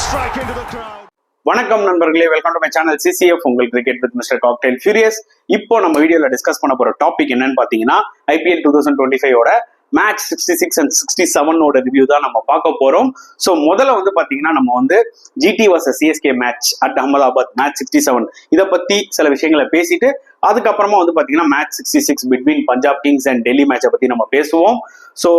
strike into the crowd. வணக்கம் நண்பர்களே, welcome to my channel CCF உங்கள் cricket with mister cocktail furious. இப்போ நம்ம வீடியோல டிஸ்கஸ் பண்ண போற டாபிக் என்னன்னு பாத்தீங்கன்னா ஐபிஎல் 2025 மேட்ச் 66 and 67 ரிவ்யூ தான் நம்ம பார்க்க போறோம். ஸோ முதல்ல வந்து பாத்தீங்கன்னா நம்ம வந்து GT vs CSK match at Ahmedabad match 67 இதை பத்தி சில விஷயங்களை பேசிட்டு அதுக்கப்புறமா வந்து பாத்தீங்கன்னா match 66 between Punjab kings and Delhi மேட்சை பத்தி நம்ம பேசுவோம். So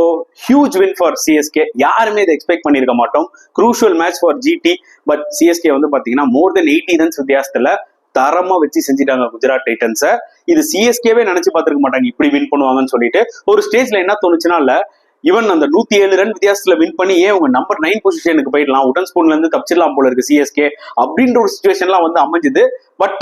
huge win for CSK, யாருமே இதை எக்ஸ்பெக்ட் பண்ணிருக்க மாட்டோம். Crucial match for GT, but CSK வந்து பாத்தீங்கன்னா மோர் தென் 80 ரன்ஸ் வித்தியாசத்துல தரமா வச்சு செஞ்சுட்டாங்க குஜராத் டைட்டன்ஸை. இது சிஎஸ்கேவே நினைச்சு பார்த்திருக்க மாட்டாங்க இப்படி வின் பண்ணுவாங்கன்னு சொல்லிட்டு. ஒரு ஸ்டேஜ்ல என்ன தோணுச்சுன்னா, இல்ல ஈவன் அந்த 107 ரன் வித்தியாசத்துல வின் பண்ணி ஏன் உங்க நம்பர் 9 பொசிஷனுக்கு போயிடலாம், உடன் ஸ்பூன்ல இருந்து தப்பிச்சிடலாம் போல இருக்கு சிஎஸ்கே அப்படின்ற ஒரு சுச்சுவேஷன்லாம் வந்து அமைஞ்சுது. பட்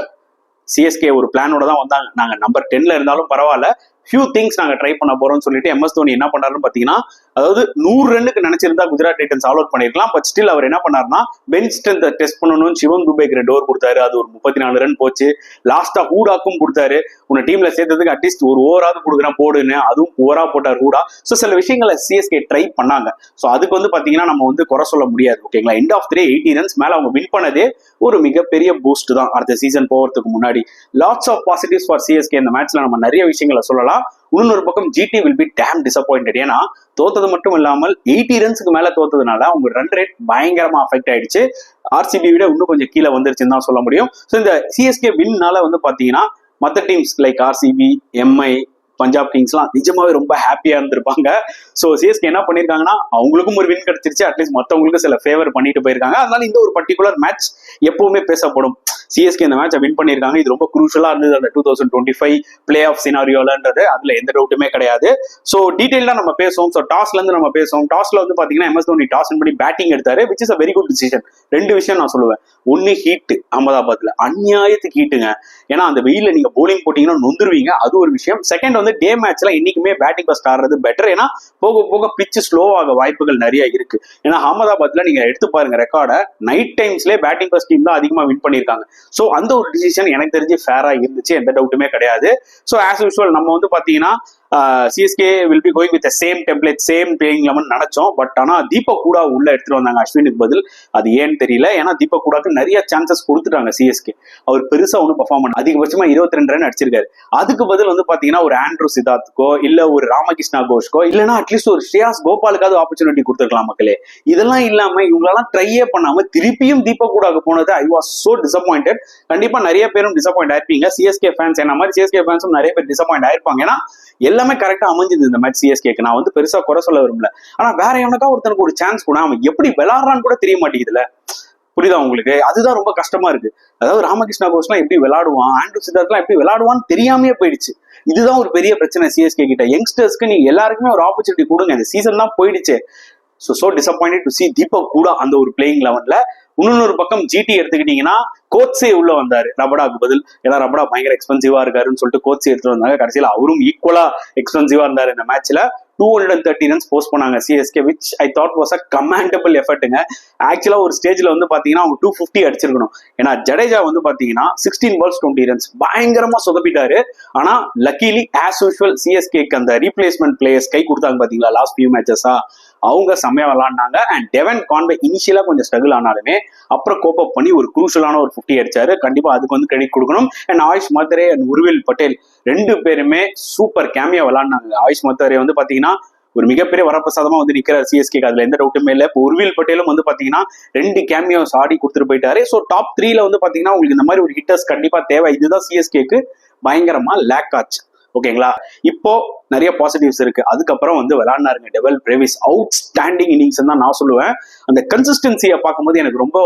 சிஎஸ்கே ஒரு பிளானோட தான் வந்தாங்க. நாங்க நம்பர் 10ல இருந்தாலும் பரவாயில்ல, ஃபியூ திங்ஸ் நாங்க ட்ரை பண்ண போறோம்னு சொல்லிட்டு எம்எஸ் தோனி என்ன பண்ணாருன்னு பாத்தீங்கன்னா, அதாவது 100 ரன்னுக்கு நினைச்சிருந்தா குஜராத் டைட்டன்ஸ் ஆல் அவுட் பண்ணிருக்கலாம். பட் ஸ்டில் அவர் என்ன பண்ணாருன்னா பெஞ்ச் ஸ்ட்ரென்த் டெஸ்ட் பண்ணணும்னு சிவம் துபேக்கு டோர் கொடுத்தாரு. அது ஒரு 34 ரன் போச்சு. லாஸ்டா ஹூடாக்கும் கொடுத்தாரு, உன்னை டீம்ல சேர்த்ததுக்கு அட்லீஸ்ட் ஒரு ஓவராவது கொடுக்குறேன் போடுன்னு. அதுவும் ஓவரா போட்டார் ஹூடா. ஸோ சில விஷயங்களை சிஎஸ்கே ட்ரை பண்ணாங்க. ஸோ அதுக்கு வந்து பாத்தீங்கன்னா நம்ம வந்து குறை சொல்ல முடியாது. ஓகேங்களா, எண்ட் ஆஃப் 80 ரன்ஸ் மேல அவங்க வின் பண்ணதே ஒரு மிகப்பெரிய பூஸ்ட் தான் அடுத்த சீசன் போறதுக்கு முன்னாடி. Lots of positives for CSK. இந்த மேட்ச்ல நம்ம நிறைய விஷயங்களை சொல்லலாம். இன்னொரு பக்கம் GT will be damn disappointed. ஏன்னா தோத்தது மட்டும் இல்லாமல் 80 ரன்ஸ்க்கு மேல தோத்ததுனால அவங்க ரன் ரேட் பயங்கரமா அஃபெக்ட் ஆயிடுச்சு. ஆர்சிபி விட இன்னும் கொஞ்சம் கீழே வந்துருச்சுன்னு தான் சொல்ல முடியும். ஸோ இந்த சிஎஸ்கே வின்னால வந்து பாத்தீங்கன்னா மற்ற teams like RCB, MI, Punjab கிங்ஸ்லாம் நிஜமாவே ரொம்ப ஹாப்பியா இருந்திருப்பாங்க. ஸோ சிஎஸ்கே என்ன பண்ணிருக்காங்கன்னா அவங்களுக்கும் ஒரு வின் கிடைச்சிருச்சு, அட்லீஸ்ட் மற்றவங்களுக்கு சில ஃபேவர் பண்ணிட்டு போயிருக்காங்க. அதனால இந்த ஒரு பர்டிகுலர் மேட்ச் எப்பவுமே பேசப்படும். சிஎஸ்கே இந்த மேட்சை வின் பண்ணியிருக்காங்க, இது ரொம்ப குரூஷலா இருந்தது அந்த 2025 பிளே ஆஃப் சினாரியோலன்றது, அதுல எந்த டவுட்டுமே கிடையாது. ஸோ டீடைல்டா நம்ம பேசுவோம். ஸோ டாஸ்ல இருந்து நம்ம பேசுவோம். டாஸ்ல வந்து பாத்தீங்கன்னா எம்எஸ் தோனி டாஸ் பண்ணி பேட்டிங் எடுத்தாரு, which is a very good decision. ரெண்டு விஷயம் நான் சொல்லுவேன். ஒன்னு ஹீட், அகமதாபாத்ல அநியாயத்துக்கு ஹீட்டுங்க. ஏன்னா அந்த வெயில நீங்க போலிங் போட்டீங்கன்னா நொந்துருவீங்க, அது ஒரு விஷயம். செகண்ட் வந்து டே மேட்ச்ல இன்னைக்குமே பேட்டிங் ஃபர்ஸ்ட் ஆடுறது பெட்டர். ஏன்னா போக போக பிச் ஸ்லோ ஆக வாய்ப்புகள் நிறைய இருக்கு. ஏன்னா அகமதாபாத்ல நீங்க எடுத்து பாருங்க ரெக்கார்டை, நைட் டைம்ஸ்லேயே பேட்டிங் ஃபர்ஸ்ட் டீம் தான் அதிகமா வின் பண்ணியிருக்காங்க. ஸோ அந்த ஒரு டிசிஷன் எனக்கு தெரிஞ்சு ஃபேரா இருந்துச்சு, எந்த டவுட்டுமே கிடையாது. ஸோ ஆஸ் யூஸ்வல் நம்ம வந்து பாத்தீங்கன்னா CSK will be going with same template, same playing eleven நினைச்சோம். பட் ஆனா தீபக் கூடா உள்ள எடுத்துட்டு வந்தாங்க அஸ்வினுக்கு பதில். அது ஏன்னு தெரியல. ஏன்னா தீபக் கூடாக்கு நிறைய சான்சஸ் கொடுத்துட்டாங்க சிஎஸ்கே. அவர் பெருசா ஒன்றும் பர்ஃபார்ம் பண்ண, அதிகபட்சமா 22 ரன் அடிச்சிருக்காரு. அதுக்கு பதில் வந்து பாத்தீங்கன்னா ஒரு ஆண்ட்ரூ சித்தார்த்துக்கோ இல்ல ஒரு ராமகிருஷ்ணா கோஷ்கோ இல்லைன்னா அட்லீஸ்ட் ஒரு ஸ்ரேயாஸ் கோபாலுக்காவது ஆப்பர்ச்சுனிட்டி கொடுத்துருக்கலாம் மக்களே. இதெல்லாம் இல்லாம இவங்களெல்லாம் ட்ரையே பண்ணாம திருப்பியும் தீபக் கூடாக்கு போனது ஐ வாஸ் சோ டிசப்பாயிண்டட். கண்டிப்பா நிறைய பேரும் டிசப்பாயிண்ட் ஆயிருப்பீங்க. சிஎஸ்கே ஃபேன்ஸ் என்ன மாதிரி சிஎஸ்கே ஃபேன்ஸும் நிறைய பேர் டிசப்பாயிண்ட் ஆயிருப்பாங்க. ஏன்னா எல்லாமே கரெக்டா அமைஞ்சது இந்த மேட்ச் சிஎஸ்கேக்கு. நான் வந்து பெருசா குறை சொல்ல விரும்பல. ஆனா வேற எவனுக்கா ஒருத்தனுக்கு ஒரு சான்ஸ் கூட அவன் எப்படி விளையாடுறான்னு கூட தெரிய மாட்டேங்குதுல. புரியுதா உங்களுக்கு? அதுதான் ரொம்ப கஷ்டமா இருக்கு. அதாவது ராமகிருஷ்ணா கோஷ்லாம் எப்படி விளையாடுவான், ஆண்ட்ரூ சித்தார்த்லாம் எப்படி விளையாடுவான்னு தெரியாமே போயிடுச்சு. இதுதான் ஒரு பெரிய பிரச்சனை சிஎஸ்கே கிட்ட. யங்ஸ்டர்ஸ்க்கு நீங்க எல்லாருக்குமே ஒரு ஆப்பர்ச்சுனிட்டி கொடுங்க. இந்த சீசன் தான் போயிடுச்சு. So disappointed to C Deepak கூட அந்த ஒரு பிளேயிங் லெவன்ல. இன்னொரு பக்கம் ஜிடி எடுத்துக்கிட்டீங்கன்னா கோட்ஸே உள்ள வந்தாரு ரபடாக்கு பதில். ஏன்னா ரபடா பயங்கர எக்ஸ்பென்சிவா இருக்காருன்னு சொல்லிட்டு கோட்ஸே எடுத்துட்டு வந்தாங்க. கடைசியில் அவரும் ஈக்குவலா எக்ஸ்பென்சிவா இருந்தாரு. இந்த மேட்ச்ல 230 ரன்ஸ் போஸ்ட் பண்ணாங்க CSK, which I thought was a commendable எஃபர்ட்டுங்க. ஆக்சுவலா ஒரு ஸ்டேஜ்ல வந்து பாத்தீங்கன்னா அவங்க 250 அடிச்சிருக்கணும். ஏன்னா ஜடேஜா வந்து பாத்தீங்கன்னா 16 பால்ஸ் 20 ரன்ஸ் பயங்கரமா சொதப்பிட்டாரு. ஆனா லக்கிலி ஆஸ் யூஸ்வல் சிஎஸ்கேக்கு அந்த ரீப்ளேஸ்மெண்ட் பிளேயர்ஸ் கை கொடுத்தாங்க பாத்தீங்களா லாஸ்ட் ஃபியூ மேட்சஸா, அவங்க செம்மையா விளாண்டாங்க. அண்ட் டெவன் கான்வே இனிஷியலா கொஞ்சம் ஸ்ட்ரகிள் ஆனாலுமே அப்புறம் கோப் அப் பண்ணி ஒரு குரூஷலான ஒரு 50 அடிச்சாரு. கண்டிப்பா அதுக்கு வந்து கிரெடிட் கொடுக்கணும். அண்ட் ஆயுஷ் மத்தரே அண்ட் உர்வில் பட்டேல் ரெண்டு பேருமே சூப்பர் கேமியா விளாண்டாங்க. ஆயுஷ் மத்தரே வந்து பாத்தீங்கன்னா ஒரு மிகப்பெரிய வரப்பிரசாதமா வந்து நிக்கிறார் சிஎஸ்கே, அதுல எந்த டவுட்டுமே இல்லை. இப்போ உர்வில் பட்டேலும் வந்து பாத்தீங்கன்னா 2 கேமியோஸ் ஆடி கொடுத்துட்டு போயிட்டாரு. ஸோ டாப் 3ல வந்து பாத்தீங்கன்னா உங்களுக்கு இந்த மாதிரி ஒரு ஹிட்டர்ஸ் கண்டிப்பா தேவை. இதுதான் சிஎஸ்கேக்கு பயங்கரமா லேக் ஆச்சு. ஓகேங்களா, இப்போ நிறைய பாசிட்டிவ்ஸ் இருக்கு. அதுக்கப்புறம் வந்து விளையாடினாருங்க டெவல் பிரேவிஸ், அவுட் ஸ்டாண்டிங் இன்னிங்ஸ் தான் நான் சொல்லுவேன். அந்த கன்சிஸ்டன்சியை பார்க்கும்போது எனக்கு ரொம்ப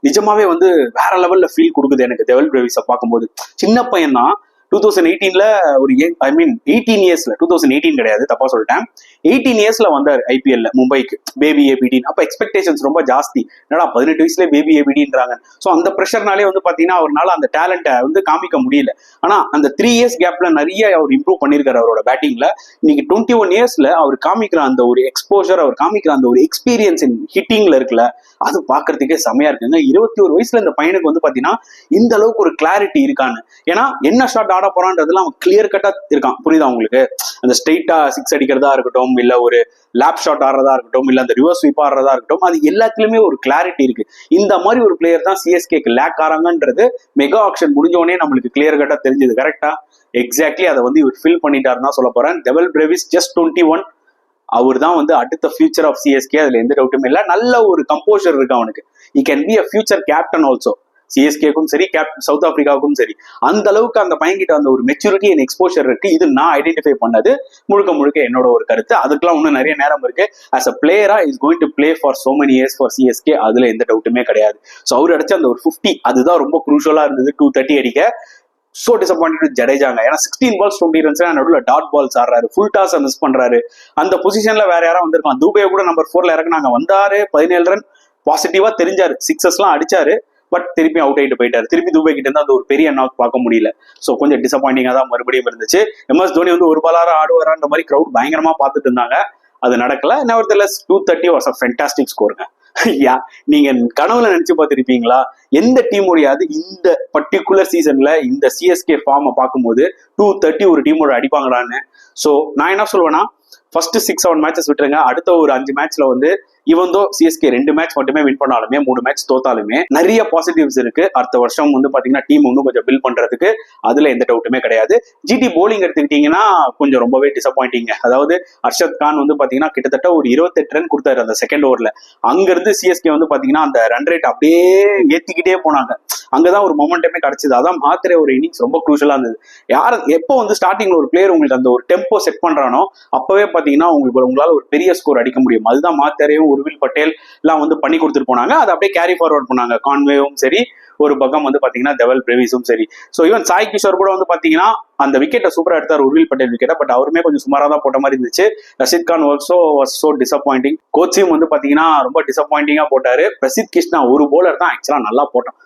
நிஜமாவே வந்து வேற லெவல்ல ஃபீல் கொடுக்குது எனக்கு டெவல் பிரேவிஸை பார்க்கும்போது. சின்ன பையன் தான், 2018ல ஒரு 18 இயர்ஸ்ல, 2018 கிடையாது தப்பா சொல்லிட்டேன், 18 இயர்ஸ்ல வந்தார் ஐபிஎல்ல மும்பைக்கு, பேபி ஏபிடின்னு. அப்ப எக்ஸ்பெக்டேஷன்ஸ் ரொம்ப ஜாஸ்தி. என்னடா 18 வயசுல பேபி ஏபிடின்றாங்க. ஸோ அந்த ப்ரெஷர்னாலே வந்து பாத்தீங்கன்னா அவரால் அந்த டேலண்ட்டை வந்து காமிக்க முடியல. ஆனா அந்த 3 இயர்ஸ் கேப்ல நிறைய அவர் இம்ப்ரூவ் பண்ணியிருக்காரு அவரோட பேட்டிங்ல. இன்னைக்கு 21 இயர்ஸ்ல அவர் காமிக்கிற அந்த ஒரு எக்ஸ்போஜர், அவர் காமிக்கிற அந்த ஒரு எக்ஸ்பீரியன்ஸ் இன் ஹிட்டிங்ல இருக்குல்ல, அது பாக்குறதுக்கே செமையா இருக்குங்க. 21 வயசுல இந்த பையனுக்கு வந்து பாத்தீங்கன்னா இந்த அளவுக்கு ஒரு கிளாரிட்டி இருக்கான்னு. ஏன்னா என்ன ஷாட் ஆட போறான்றதுல அவன் கிளியர் கட்டா இருக்கான். புரியுதா உங்களுக்கு? அந்த ஸ்ட்ரெயிட்டா 6 அடிக்கிறதா இருக்கட்டும், இல்ல ஒரு லேப் ஷாட் ஆடுறதா இருக்கட்டும், இல்ல அந்த ரிவர்ஸ் ஸ்வீப் ஆடுறதா இருக்கட்டும், அது எல்லாத்துலயுமே ஒரு கிளாரிட்டி இருக்கு. இந்த மாதிரி ஒரு பிளேயர் தான் சிஎஸ்கேக்கு லேக் ஆறாங்கன்றது மெகா ஆக்ஷன் முடிஞ்சோடனே நம்மளுக்கு கிளியர் கட்டா தெரிஞ்சது. கரெக்டா? எக்ஸாக்ட்லி அதை வந்து இவர் ஃபில் பண்ணிட்டாருன்னு சொல்ல போறேன். டெவல் பிரேவிஸ் ஜஸ்ட் 21. அவர் தான் வந்து அடுத்த ஃபியூச்சர் ஆஃப் சிஎஸ்கே. அதுல எந்த டவுட்டுமே இல்லை. நல்ல ஒரு கம்போசர் இருக்கு அவனுக்கு. he can be a future captain also. சிஎஸ்கேக்கும் சரி, சவுத் ஆப்பிரிக்காவுக்கும் சரி, அந்த அளவுக்கு அந்த பையன்கிட்ட அந்த ஒரு மெச்சூரிட்டி அண்ட் எக்ஸ்போஷர் இருக்கு. இது நான் ஐடென்டிஃபை பண்ணது முழுக்க முழுக்க என்னோட ஒரு கருத்து. அதுக்கெல்லாம் இன்னும் நிறைய நேரம் இருக்கு. ஆஸ் அ பிளேயரா is going to play for so many years for CSK. அதுல எந்த டவுட்டுமே கிடையாது. ஸோ அவர் அடிச்ச அந்த ஒரு 50 அதுதான் ரொம்ப குரூஷலா இருந்தது. 230 அடிக்க சோ டிசப்பாயிண்டட் ஜடேஜாங்க. ஏன்னா 16 balls 20 runs நடுவில் டாட் பால்ஸ் ஆடுறாரு, ஃபுல் டாஸ் மிஸ் பண்றாரு. அந்த பொசிஷன்ல வேற யாரும் வந்திருக்கலாம். தூபே கூட நம்பர் 4ல இறக்குனாங்க, வந்தாரு 17 ரன் பாசிட்டிவா தெரிஞ்சாரு, 6s அடிச்சாரு. பட் திருப்பி அவுட் ஆயிட்டு போயிட்டாரு. திருப்பி துபே கிட்ட இருந்து அந்த ஒரு பெரிய நாக் பார்க்க முடியல. ஸோ கொஞ்சம் டிசப்பாயிண்டிங்கா தான் மறுபடியும் இருந்துச்சு. எம்எஸ் தோனி வந்து ஒரு பாலாரா ஆடுவாரான்ற மாதிரி கிரௌட் பயங்கரமா பார்த்துட்டு இருந்தாங்க. அது நடக்கல. நெவர்தலெஸ் 230 வாஸ் அ ஃபென்டாஸ்டிக் ஸ்கோருங்க. நீங்க கனவுல நினைச்சு பார்த்திருப்பீங்களா எந்த டீமோடையாவது இந்த பர்டிகுலர் சீசன்ல இந்த சிஎஸ்கே ஃபார்மை பார்க்கும்போது 230 ஒரு டீமோட அடிப்பாங்களான்னு? ஸோ நான் என்ன சொல்லுவேன்னா, ஃபர்ஸ்ட் 6-7 மேட்சஸ் விட்டுருங்க. அடுத்த ஒரு 5 மேட்ச்ல வந்து இவந்தோ சிஎஸ்கே 2 மேட்ச் மட்டுமே வின் பண்ணாலுமே 3 மேட்ச் தோத்தாலுமே நிறைய பாசிட்டிவ்ஸ் இருக்கு. அடுத்த வருஷம் வந்து பாத்தீங்கன்னா டீம் இன்னும் கொஞ்சம் பில்ட் பண்றதுக்கு அதுல எந்த டவுட்டுமே கிடையாது. ஜிடி போலிங் எடுத்துக்கிட்டீங்கன்னா கொஞ்சம் ரொம்பவே டிசப்பாயிண்டிங். அதாவது அர்ஷத் கான் வந்து பாத்தீங்கன்னா கிட்டத்தட்ட ஒரு 28 ரன் கொடுத்தாரு அந்த செகண்ட் ஓவர்ல. அங்க இருந்து சிஎஸ்கே வந்து பாத்தீங்கன்னா அந்த ரன் ரேட் அப்படியே ஏத்திக்கிட்டே போனாங்க. அங்கதான் ஒரு மொமெண்டமே கிடைச்சது. அதான் மாத்திரை ஒரு இன்னிங்ஸ் ரொம்ப குரூஷலா இருந்தது. யார் எப்போ வந்து ஸ்டார்டிங்ல ஒரு பிளேயர் உங்களுக்கு அந்த ஒரு டெம்போ செட் பண்றானோ அப்பவே பாத்தீங்கன்னா உங்களால ஒரு பெரிய ஸ்கோர் அடிக்க முடியும். அதுதான் மாத்திரையும் உருவில் பட்டேல் எல்லாம் வந்து பண்ணி கொடுத்துட்டு போனாங்க. அதை அப்படியே கேரி ஃபார்வர்ட் பண்ணாங்க. கான்வேவும் சரி, ஒரு பக்கம் வந்து பாத்தீங்கன்னா டெவல் பிரேவிஸும் சரி. ஸோ ஈவன் சாய் கிஷோர் கூட வந்து பாத்தீங்கன்னா அந்த விக்கெட்டை சூப்பரா எடுத்தார், உருவில் பட்டேல் விக்கெட்டை. பட் அவருமே கொஞ்சம் சுமாரா தான் போட்ட மாதிரி இருந்துச்சு. Rashid Khan also was so disappointing. கோச்சியும் வந்து பாத்தீங்கன்னா ரொம்ப டிசப்பாயிண்டிங்கா போட்டாரு. பிரசித் கிருஷ்ணா ஒரு போலர் தான் ஆக்சுவலா நல்லா போட்டான்,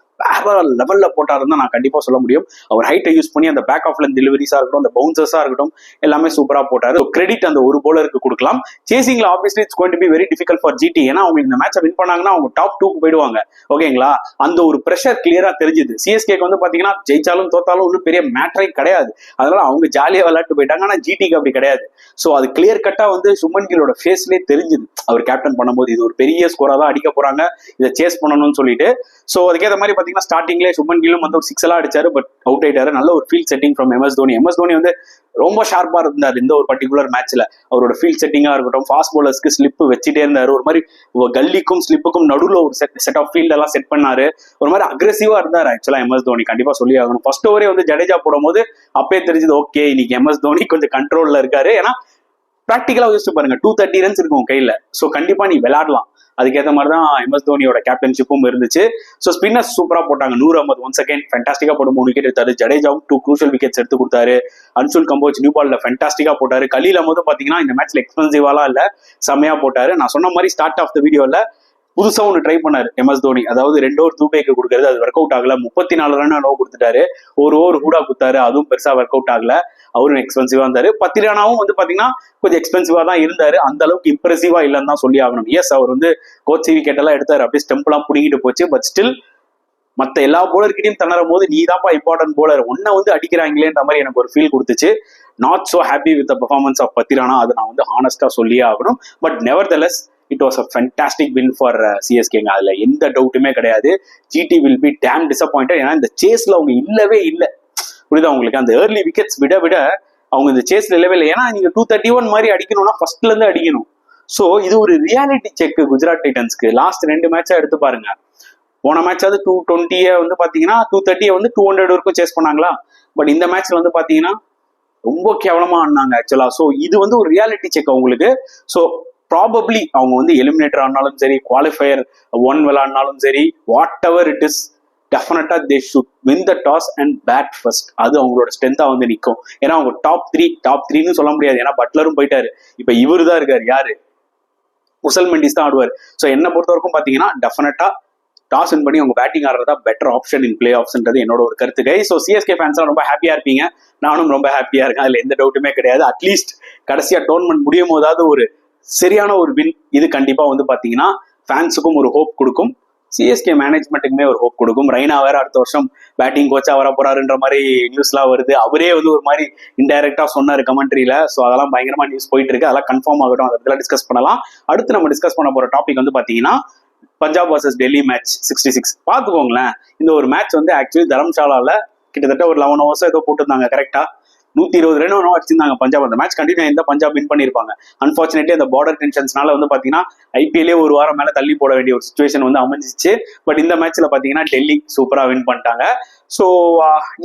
வேற லெவல்ல போட்டாருன்னு நான் கண்டிப்பா சொல்ல முடியும். அவர் ஹைட்டை யூஸ் பண்ணி அந்த பேக் ஆஃப் லென்த் டெலிவரிஸா இருக்கட்டும், அந்த பவுன்சர்ஸா இருக்கட்டும், எல்லாமே சூப்பரா போட்டாரு. கிரெடிட் அந்த ஒரு போலருக்கு கொடுக்கலாம். சேசிங்ல obviously it's going to be very difficult for GT. ஏன்னா அவங்க இந்த மேட்சை வின் பண்ணாங்கன்னா அவங்க டாப் 2க்கு போயிடுவாங்க. ஓகேங்களா? அந்த ஒரு பிரஷர் கிளியரா தெரிஞ்சுது. சிஎஸ்கேக்கு வந்து பாத்தீங்கன்னா ஜெயிச்சாலும் தோத்தாலும் ஒன்றும் பெரிய மேட்டரே கிடையாது. அதனால அவங்க ஜாலியா விளையாட்டு போயிட்டாங்க. ஆனா ஜிடிக்கு அப்படி கிடையாது. ஸோ அது கிளியர் கட்டா வந்து சுமன் கில்லோட ஃபேஸ்லேயே தெரிஞ்சுது அவர் கேப்டன் பண்ணும்போது இது ஒரு பெரிய ஸ்கோரா தான் அடிக்க போறாங்க, இதை சேஸ் பண்ணணும்னு சொல்லிட்டு. ஸோ அதுக்கேற்ற மாதிரி பாத்தீங்கன்னா ஸ்டார்டிங்லேயே சுமன் கில்லும் வந்து ஒரு 6 எல்லாம் அடிச்சாரு. பட் அவுட் ஆயிட்டாரு. நல்ல ஒரு field setting from MS Dhoni. MS Dhoni வந்து ரொம்ப ஷார்ப்பா இருந்தார் இந்த ஒரு பர்டிகுலர் மேட்ச்ல. அவரோட ஃபீல்ட் செட்டிங்கா இருக்கட்டும், ஃபாஸ்ட் பவுலர்ஸ்க்கு ஸ்லிப் வச்சுட்டே இருந்தாரு. ஒரு மாதிரி கல்லிக்கும் ஸ்லிப்புக்கும் நடுவில் ஒரு செட் ஆஃப் ஃபீல்ட் எல்லாம் செட் பண்ணாரு. ஒரு மாதிரி அக்ரெசிவா இருந்தாரு ஆக்சுவலா எம்எஸ் தோனி. கண்டிப்பா சொல்லி ஆகணும். ஃபர்ஸ்ட் ஓவரே வந்து ஜடேஜா போடும் போது அப்பே தெரிஞ்சது ஓகே இன்னைக்கு எம்எஸ் தோனி கொஞ்சம் கண்ட்ரோல்ல இருக்காரு. ஏன்னா பிராக்டிகலா யோசிச்சு பாருங்க, 230 ரன்ஸ் இருக்கும் கையில. ஸோ கண்டிப்பா நீ விளையாடலாம். அதுக்கேற்ற மாதிரி தான் எம்எஸ் தோனியோட கேப்டன்ஷிப்பும் இருந்துச்சு. ஸோ ஸ்பின்னர்ஸ் சூப்பரா போட்டாங்க. நூர் அகமது ஒன்ஸ் அகைன் ஃபேண்டாஸ்டிக்கா போட்டு 3 விக்கெட் எடுத்தாரு. ஜடேஜாவும் 2 crucial விக்கெட்ஸ் எடுத்து கொடுத்தாரு. அன்சுல் கம்போஜ் நியூ பால்ல ஃபேண்டாஸ்டிக்கா போட்டாரு. கலீல் அகமது பாத்தீங்கன்னா இந்த மேட்ச்ல எக்ஸ்பென்சிவாலாம் இல்ல, செம்மையா போட்டாரு. நான் சொன்ன மாதிரி ஸ்டார்ட் ஆஃப் த வீடியோல புதுசா ஒன்று ட்ரை பண்ணாரு எம்எஸ் தோனி. அதாவது 2 ஓவர் தூபேக்கு கொடுக்கறது, அது ஒர்க் அவுட் ஆகல. 34 ரன் லோ கொடுத்துட்டாரு. ஒரு ஓவர் ஹூடா கொடுத்தாரு, அதுவும் பெருசா ஒர்க் அவுட் ஆகல. அவரும் எக்ஸ்பென்சிவா இருந்தாரு. பத்திரானாவும் வந்து பாத்தீங்கன்னா கொஞ்சம் எக்ஸ்பென்சிவா தான் இருந்தாரு. அந்த அளவுக்கு இம்ப்ரெசிவா இல்லைன்னு தான் சொல்லி ஆகணும். எஸ், அவர் வந்து கோச் விக்கெட் எல்லாம் எடுத்தாரு, அப்படியே ஸ்டெம்ப் எல்லாம் புடிங்கிட்டு போச்சு. பட் ஸ்டில் மத்த எல்லா போலர்கிட்டையும் திணறும் போது நீ தான்ப்பா இம்பார்ட்டன்ட் போலர், ஒன்ன வந்து அடிக்கிறாங்களேன்ற மாதிரி எனக்கு ஒரு ஃபீல் கொடுத்துச்சு. Not so happy with the performance of Pathirana. அது நான் வந்து ஹானஸ்டா சொல்லியே ஆகணும். But nevertheless it was a fantastic win for சிஎஸ்கேங்க. அதுல எந்த டவுட்டுமே கிடையாது. GT will be damn disappointed. ஏன்னா இந்த சேஸ்ல அவங்க இல்லவே இல்லை. புரியுதா உங்களுக்கு? அந்த ஏர்லி விக்கெட்ஸ் விட அவங்க இந்த சேஸ்ல இல்லவே இல்லை. ஏன்னா நீங்க 231 மாதிரி அடிக்கணும்னா ஃபர்ஸ்ட்ல இருந்து அடிக்கணும். ஸோ இது ஒரு ரியாலிட்டி செக் குஜராத் டைட்டன்ஸ்க்கு. லாஸ்ட் 2 மேட்சா எடுத்து பாருங்க. போன மேட்சாவது 220 வந்து பாத்தீங்கன்னா 230 வந்து 200 வரைக்கும் சேஸ் பண்ணாங்களா? பட் இந்த மேட்ச்ல வந்து பாத்தீங்கன்னா ரொம்ப கேவலமா ஆடினாங்க ஆக்சுவலா. ஸோ இது வந்து ஒரு ரியாலிட்டி செக் அவங்களுக்கு. ஸோ ப்ராபப்ளி அவங்க வந்து எலிமினேட்டர் ஆனாலும் சரி, குவாலிஃபயர் 1 விளையாடினாலும் சரி, வாட் எவர் இட் இஸ், டெஃபினட்டா they should win the toss and bat first. அது அவங்களோட ஸ்ட்ரென்த்தா வந்து நிற்கும். ஏன்னா அவங்க டாப் 3 சொல்ல முடியாது. ஏன்னா பட்லரும் போயிட்டாரு. இப்ப இவரு தான் இருக்காரு. யாரு? குசல் மெண்டிஸ் தான் ஆடுவார். ஸோ என்ன பொறுத்த வரைக்கும் பாத்தீங்கன்னா டெஃபினட்டா டாஸ் வின் பண்ணி அவங்க பேட்டிங் ஆடுறதா பெட்டர் ஆப்ஷன் இன் பிளே ஆப்ஷன்றது என்னோட ஒரு கருத்துக்கை. ஸோ சிஎஸ்கே ஃபேன்ஸ் ரொம்ப ஹாப்பியா இருப்பீங்க. நானும் ரொம்ப ஹாப்பியா இருக்கேன். அதுல எந்த டவுட்டுமே கிடையாது. அட்லீஸ்ட் கடைசியா டோர்னமெண்ட் முடியும் போதாவது ஒரு சரியான ஒரு வின் இது கண்டிப்பா வந்து பாத்தீங்கன்னா ஃபேன்ஸுக்கும் ஒரு ஹோப் கொடுக்கும். சிஎஸ்கே மேனேஜ்மெண்ட்டுக்குமே ஒரு ஹோப் கொடுக்கும். ரெய்னா வேற அடுத்த வருஷம் பேட்டிங் கோச்சா வர போறாருன்ற மாதிரி நியூஸ்லாம் வருது. அவரே வந்து ஒரு மாதிரி இன்டைரக்டா சொன்னாரு கமெண்ட்ரியில. ஸோ அதெல்லாம் பயங்கரமா நியூஸ் போயிட்டு இருக்கு. அதெல்லாம் கன்ஃபார்ம் ஆகட்டும், அதெல்லாம் டிஸ்கஸ் பண்ணலாம். அடுத்து நம்ம டிஸ்கஸ் பண்ண போற டாபிக் வந்து பாத்தீங்கன்னா பஞ்சாப் வர்சஸ் டெல்லி மேட்ச் 66. பாத்துக்கோங்களேன், இந்த ஒரு மேட்ச் வந்து ஆக்சுவலி தரம்சாலால கிட்டத்தட்ட ஒரு 11 ஹவர்ஸ் ஏதோ போட்டுருந்தாங்க. கரெக்டா 120 ரன் அடிச்சிருந்தாங்க பஞ்சாப். அந்த மேட்ச் கண்டினியூ இருந்தா பஞ்சாப் வின் பண்ணிருப்பாங்க. அன்பார்ச்சுனேட்லி அந்த பார்டர் டென்ஷன்ஸ்னால வந்து பாத்தீங்கன்னா ஐபிஎல்லே ஒரு வாரம் மேல தள்ளி போட வேண்டிய ஒரு சுச்சுவேஷன் வந்து அமைஞ்சிச்சு. பட் இந்த மேட்ச்ல பாத்தீங்கன்னா டெல்லி சூப்பரா வின் பண்ணிட்டாங்க. ஸோ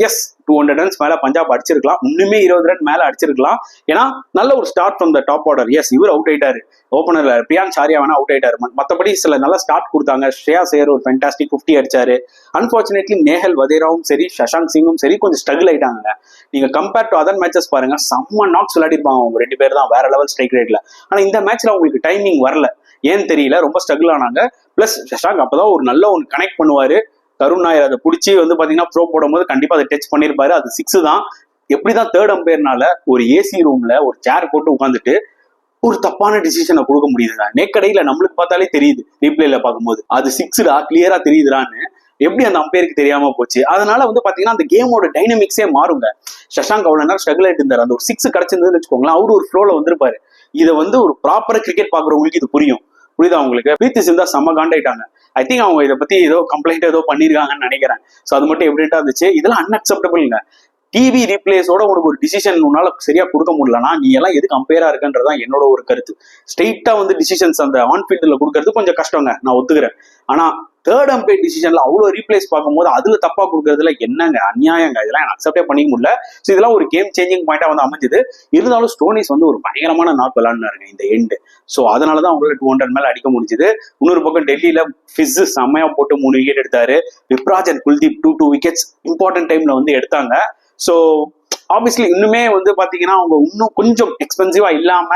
எஸ், 200 ரன்ஸ் மேல பஞ்சாப் அடிச்சிருக்கலாம், இன்னுமே 20 ரன் மேல அடிச்சிருக்கலாம். ஏன்னா நல்ல ஒரு start from the top order. Yes, இவர் அவுட் ஆயிட்டாரு, ஓப்பனர்ல பிரியான் சாரியா வேணா அவுட் ஆயிட்டாரு. மற்றபடி சில நல்ல ஸ்டார்ட் கொடுத்தாங்க. ஸ்ரேயாஸ் ஐயர் ஒரு ஃபென்டாஸ்டிக் 50 அடிச்சாரு. அன்பார்ச்சுனேட்லி நேஹல் வதேராவும் சரி சஷாங்க் சிங்கும் சரி கொஞ்சம் ஸ்ட்ரகிள் ஆயிட்டாங்க. நீங்க கம்பேர் டு அதர் மேட்சஸ் பாருங்க, செம்ம நாக்ஸ் விளையாடிருப்பாங்க அவங்க 2 பேர் தான் வேற லெவல் ஸ்ட்ரைக் ரேட்ல. ஆனா இந்த மேட்ச்ல அவங்களுக்கு டைமிங் வரல, ஏன்னு தெரியல, ரொம்ப ஸ்ட்ரகிள் ஆனாங்க. பிளஸ் சஷாங்க் அப்பதான் ஒரு நல்ல ஒன்று கனெக்ட் பண்ணுவாரு. கருண் நாயர் அதை பிடிச்சி வந்து பாத்தீங்கன்னா த்ரோ போடும்போது கண்டிப்பா அதை டச் பண்ணிருப்பாரு. அது 6 தான். எப்படிதான் தேர்ட் அம்பையர்னால ஒரு ஏசி ரூம்ல ஒரு சேர் போட்டு உட்காந்துட்டு ஒரு தப்பான டிசிஷனை கொடுக்க முடியுதுங்க. நேக்கடையில நம்மளுக்கு பார்த்தாலே தெரியுது, ரீப்ளேல பார்க்கும்போது அது 6டா கிளியரா தெரியுதுடான்னு. எப்படி அந்த அம்பையருக்கு தெரியாம போச்சு? அதனால வந்து பாத்தீங்கன்னா அந்த கேமோட டைனமிக்ஸே மாறுங்க. சஷாங்க் அவ்வளவு நேரம் ஸ்ட்ரகிள் ஆயிட்டு இருந்தாரு. அந்த ஒரு 6 கிடைச்சிருந்ததுன்னு வச்சுக்கோங்களேன், அவரு ஒரு ஃப்ளோல வந்திருப்பாரு. இதை வந்து ஒரு ப்ராப்பரா கிரிக்கெட் பாக்குறவங்களுக்கு இது புரியும். புரியுதா உங்களுக்கு? பிரீத்தி சிந்தா செம்ம காண்டாயிட்டாங்க. ஐ திங்க் அவங்க இதை பத்தி ஏதோ கம்ப்ளைண்ட் ஏதோ பண்ணிருக்காங்கன்னு நினைக்கிறேன். ஸோ அது மட்டும் எவிடென்ட்டா இருந்துச்சு. இதெல்லாம் அன்அக்செப்டபிள்ங்க. டிவி ரீப்ளேஸோட உனக்கு ஒரு டிசிஷன் உன்னால சரியா கொடுக்க முடியலன்னா நீ எல்லாம் எதுக்கு அம்பையரா இருக்குன்றதான் என்னோட ஒரு கருத்து. ஸ்ட்ரெயிட்டா வந்து டிசிஷன்ஸ் அந்த ஆன்ஃபீல்டுல கொடுக்கறது கொஞ்சம் கஷ்டங்க, நான் ஒத்துக்கிறேன். ஆனா தேர்ட் அம்பையர் டிசிஷன்ல அவ்வளவு ரீப்ளேஸ் பார்க்கும்போது அதுல தப்பா கொடுக்கறதுல என்னங்க அநியாயங்க. இதெல்லாம் எனக்கு அக்செப்டே பண்ணிக்க முடியல. ஸோ இதெல்லாம் ஒரு கேம் சேஞ்சிங் பாயிண்டா வந்து அமைஞ்சது. இருந்தாலும் ஸ்டோனிஸ் வந்து ஒரு பயங்கரமான நாக் விளையாடுனாருங்க இந்த எண்டு. ஸோ அதனாலதான் அவங்களால 200 மேல அடிக்க முடிஞ்சது. இன்னொரு பக்கம் டெல்லியில ஃபிஸ் செம்மையா போட்டு 3 விக்கெட் எடுத்தாரு. Vipraj and Kuldeep 2 wickets important டைம்ல வந்து எடுத்தாங்க. ஸோ ஆப்வியஸ்லி இன்னுமே வந்து பாத்தீங்கன்னா அவங்க இன்னும் கொஞ்சம் எக்ஸ்பென்சிவா இல்லாம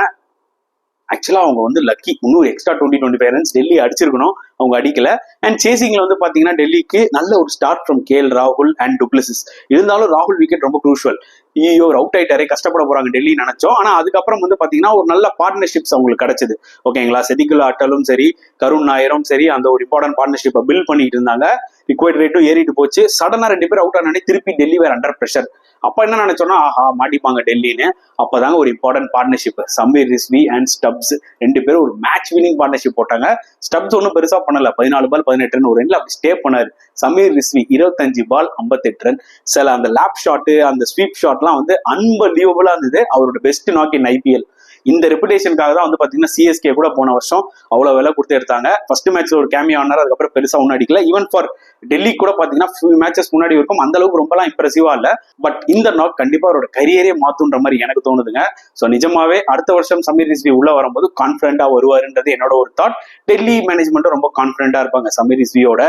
ஆக்சுவலா அவங்க வந்து லக்கி. இன்னும் எக்ஸ்ட்ரா 20-25 ரன்ஸ் டெல்லி அடிச்சிருக்கணும், அவங்க அடிக்கல. அண்ட் சேசிங்ல வந்து பாத்தீங்கன்னா டெல்லிக்கு நல்ல ஒரு ஸ்டார்ட் ஃப்ரம் கேஎல் ராகுல் அண்ட் டுப்ளசிஸ். இருந்தாலும் ராகுல் விக்கெட் ரொம்ப க்ரூஷுவல். ஐயோ அவுட் ஆயிட்டாரே, கஷ்டப்பட போறாங்க டெல்லி நினைச்சோம். ஆனா அதுக்கப்புறம் வந்து பாத்தீங்கன்னா ஒரு நல்ல பார்ட்னர்ஷிப்ஸ் அவங்களுக்கு கிடைச்சது. ஓகேங்களா, செதிகுல் அட்டலும் சரி கருண் நாயரும் சரி அந்த ஒரு இம்பார்ட்டன்ட் பார்ட்னர்ஷிப்பை பில்ட் பண்ணிட்டு இருந்தாங்க. ரிக்வயர்ட் ரேட்டும் ஏறிட்டு போச்சு. சடனா 2 பேர் அவுட் ஆனானே திருப்பி டெல்லி வேற அண்டர் பிரஷர். அப்ப என்ன நினைச்சோம்னா ஆஹா மாட்டிப்பாங்க டெல்லின்னு. அப்பதாங்க ஒரு important partnership Sameer Rizvi and Stubbs 2 பேரும் ஒரு மேட்ச் வினிங் பார்ட்னர்ஷிப் போட்டாங்க. ஸ்டப்ஸ் ஒன்னும் பெருசா பண்ணல, 14 பால் 18 ரன் ஒரு ரெண்டுல அப்படி ஸ்டே பண்ணாரு. சமீர் ரிஸ்வி 25 பால் 58 ரன். சில அந்த லேப் ஷாட்டு அந்த ஸ்வீப் ஷாட்லாம் வந்து அன்பலீவபிளா இருந்தது. அவரோட பெஸ்ட் நாக் இன் ஐபிஎல். இந்த ரெப்புடேஷனுக்காக தான் வந்து பாத்தீங்கன்னா சிஎஸ்கே கூட போன வருஷம் அவ்வளவு விலை கொடுத்து எடுத்தாங்க. ஃபர்ஸ்ட் மேட்ச்ல ஒரு கேமியோ ஆனார், அதுக்கப்புறம் பெருசா ஒன்னும் அடிக்கல. ஈவன் ஃபார் டெல்லி கூட பாத்தீங்கன்னா ஃபியூ மேட்சஸ் முன்னாடி இருக்கும் அந்த அளவுக்கு ரொம்பலாம் இம்ப்ரெசிவா இல்ல. பட் இந்த நாக் கண்டிப்பா அவரோட கரியரே மாத்துன்ற மாதிரி எனக்கு தோணுதுங்க. ஸோ நிஜமாவே அடுத்த வருஷம் சமீர் ரிஸ்வி உள்ள வரும்போது கான்பிடண்டா வருவாருன்றது என்னோட ஒரு தாட். டெல்லி மேனேஜ்மெண்ட்டும் ரொம்ப கான்பிடண்டா இருப்பாங்க சமீர் ரிஸ்வியோட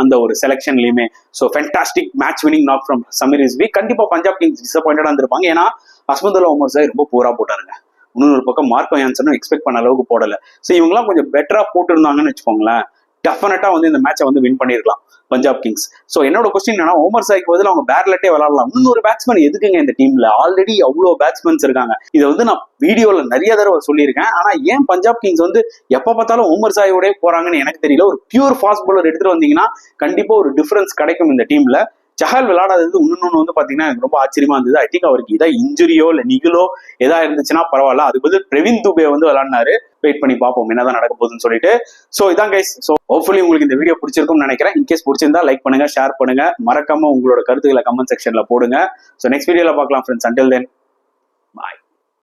அந்த ஒரு செலக்ஷன்லயுமே. So fantastic match winning knock from Sameer Rizvi. கண்டிப்பா பஞ்சாப் கிங்ஸ் டிசப்பாயிண்டடா இருந்திருப்பாங்க. ஏன்னா அஸ்மதுல்லா உமர் சாய் ரொம்ப போரா போட்டாருங்க. இன்னொரு பக்கம் மார்க்கோ யான்சனும் எக்ஸ்பெக்ட் பண்ண அளவுக்கு போடல. ஸோ இவங்கெல்லாம் கொஞ்சம் பெட்டரா போட்டுருந்தாங்கன்னு வச்சுக்கோங்களேன், டெஃபினட்டா வந்து இந்த மேட்சை வந்து வின் பண்ணிருக்கலாம் பஞ்சாப் கிங்ஸ். ஸோ என்னோட கொஸ்டின் என்னன்னா, ஓமர் சாய்க்கு பதில் அவங்க பேட்லெட்டே விளாடலாம். இன்னொரு பேட்ஸ்மேன் எதுக்குங்க இந்த டீம்ல? ஆல்ரெடி அவ்வளோ பேட்ஸ்மேன்ஸ் இருக்காங்க. இதை வந்து நான் வீடியோல நிறைய தடவை சொல்லியிருக்கேன். ஆனா ஏன் பஞ்சாப் கிங்ஸ் வந்து எப்ப பார்த்தாலும் ஓமர் சாயோட போறாங்கன்னு எனக்கு தெரியல. ஒரு பியூர் ஃபாஸ்ட் பாலர் எடுத்துட்டு வந்தீங்கன்னா கண்டிப்பா ஒரு டிஃபரன்ஸ் கிடைக்கும் இந்த டீம்ல. சஹல் விளையாடாதது இன்னொன்னு வந்து பாத்தீங்கன்னா எனக்கு ரொம்ப ஆச்சரியமா இருந்தது. ஐ திங்க் அவருக்கு இதா இன்ஜுரியோ இல்ல நிகழோ ஏதா இருந்துச்சுன்னா பரவாயில்ல. அதுக்கு வந்து பிரவீன் துபே வந்து விளையாடினாரு. வெயிட் பண்ணி பார்ப்போம் என்னதான் நடக்க போகுதுன்னு சொல்லிட்டு. சோ இதான் கைஸ். சோ ஹோப்ஃபுல்லி உங்களுக்கு இந்த வீடியோ பிடிச்சிருக்கும்னு நினைக்கிறேன். இன்கேஸ் பிடிச்சிருந்தா லைக் பண்ணுங்க, ஷேர் பண்ணுங்க, மறக்காம உங்களோட கருத்துக்களை கமெண்ட் செக்ஷன்ல போடுங்க. சோ நெக்ஸ்ட் வீடியோல பார்க்கலாம் ஃப்ரெண்ட்ஸ். Until then